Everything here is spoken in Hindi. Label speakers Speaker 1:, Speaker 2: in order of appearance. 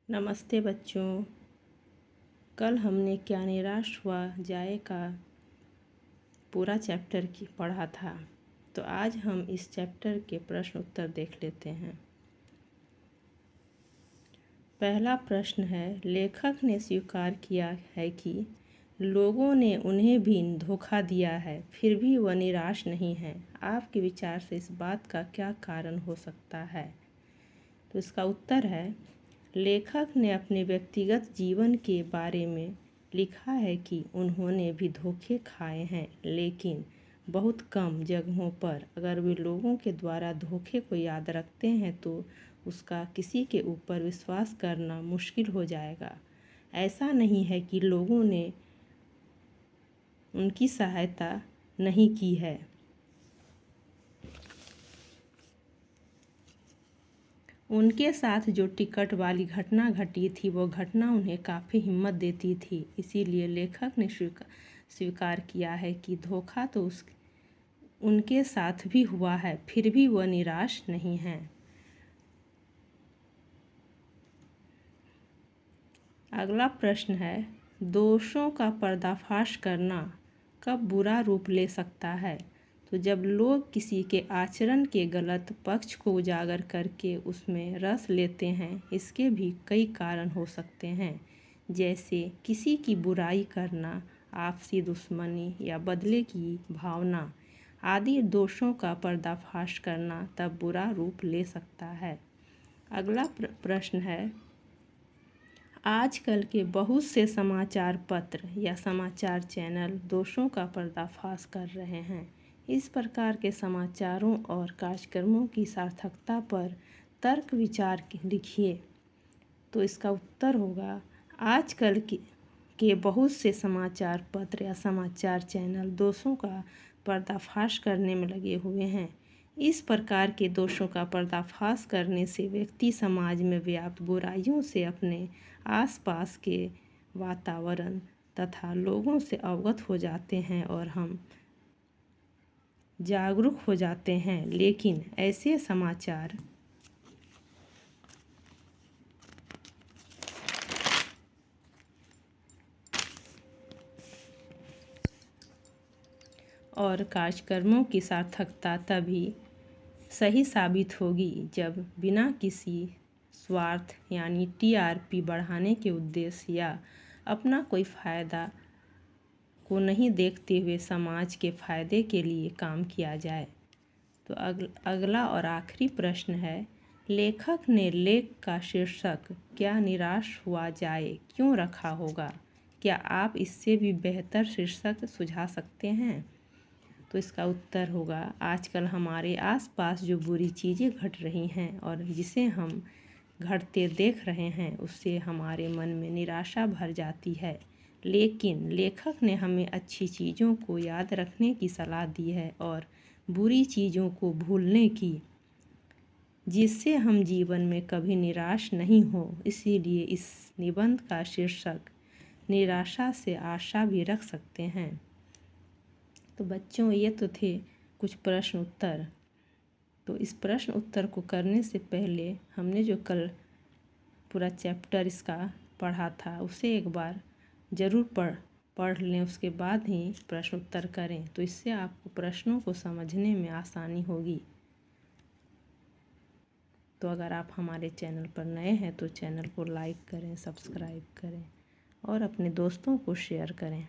Speaker 1: नमस्ते बच्चों। कल हमने क्या निराश हुआ जाए का पूरा चैप्टर की पढ़ा था। तो आज हम इस चैप्टर के प्रश्न उत्तर देख लेते हैं। पहला प्रश्न है, लेखक ने स्वीकार किया है कि लोगों ने उन्हें भी धोखा दिया है, फिर भी वह निराश नहीं है। आपके विचार से इस बात का क्या कारण हो सकता है? तो इसका उत्तर है, लेखक ने अपने व्यक्तिगत जीवन के बारे में लिखा है कि उन्होंने भी धोखे खाए हैं, लेकिन बहुत कम जगहों पर। अगर वे लोगों के द्वारा धोखे को याद रखते हैं तो उसका किसी के ऊपर विश्वास करना मुश्किल हो जाएगा। ऐसा नहीं है कि लोगों ने उनकी सहायता नहीं की है। उनके साथ जो टिकट वाली घटना घटी थी वो घटना उन्हें काफ़ी हिम्मत देती थी। इसीलिए लेखक ने स्वीकार किया है कि धोखा तो उनके साथ भी हुआ है, फिर भी वह निराश नहीं है। अगला प्रश्न है, दोषों का पर्दाफाश करना कब बुरा रूप ले सकता है? तो जब लोग किसी के आचरण के गलत पक्ष को उजागर करके उसमें रस लेते हैं। इसके भी कई कारण हो सकते हैं, जैसे किसी की बुराई करना, आपसी दुश्मनी या बदले की भावना आदि। दोषों का पर्दाफाश करना तब बुरा रूप ले सकता है। अगला प्रश्न है, आजकल के बहुत से समाचार पत्र या समाचार चैनल दोषों का पर्दाफाश कर रहे हैं। इस प्रकार के समाचारों और कार्यक्रमों की सार्थकता पर तर्क विचार लिखिए। तो इसका उत्तर होगा, आजकल के बहुत से समाचार पत्र या समाचार चैनल दोषों का पर्दाफाश करने में लगे हुए हैं। इस प्रकार के दोषों का पर्दाफाश करने से व्यक्ति समाज में व्याप्त बुराइयों से अपने आसपास के वातावरण तथा लोगों से अवगत हो जाते हैं और हम जागरूक हो जाते हैं। लेकिन ऐसे समाचार और कार्यक्रमों की सार्थकता तभी सही साबित होगी जब बिना किसी स्वार्थ यानी टीआरपी बढ़ाने के उद्देश्य या अपना कोई फ़ायदा को नहीं देखते हुए समाज के फायदे के लिए काम किया जाए। तो अगला और आखिरी प्रश्न है, लेखक ने लेख का शीर्षक क्या निराश हुआ जाए क्यों रखा होगा? क्या आप इससे भी बेहतर शीर्षक सुझा सकते हैं? तो इसका उत्तर होगा, आजकल हमारे आसपास जो बुरी चीज़ें घट रही हैं और जिसे हम घटते देख रहे हैं, उससे हमारे मन में निराशा भर जाती है। लेकिन लेखक ने हमें अच्छी चीज़ों को याद रखने की सलाह दी है और बुरी चीज़ों को भूलने की, जिससे हम जीवन में कभी निराश नहीं हो। इसीलिए इस निबंध का शीर्षक निराशा से आशा भी रख सकते हैं। तो बच्चों, ये तो थे कुछ प्रश्न उत्तर। तो इस प्रश्न उत्तर को करने से पहले हमने जो कल पूरा चैप्टर इसका पढ़ा था उसे एक बार ज़रूर पढ़ लें, उसके बाद ही प्रश्न उत्तर करें। तो इससे आपको प्रश्नों को समझने में आसानी होगी। तो अगर आप हमारे चैनल पर नए हैं तो चैनल को लाइक करें, सब्सक्राइब करें और अपने दोस्तों को शेयर करें।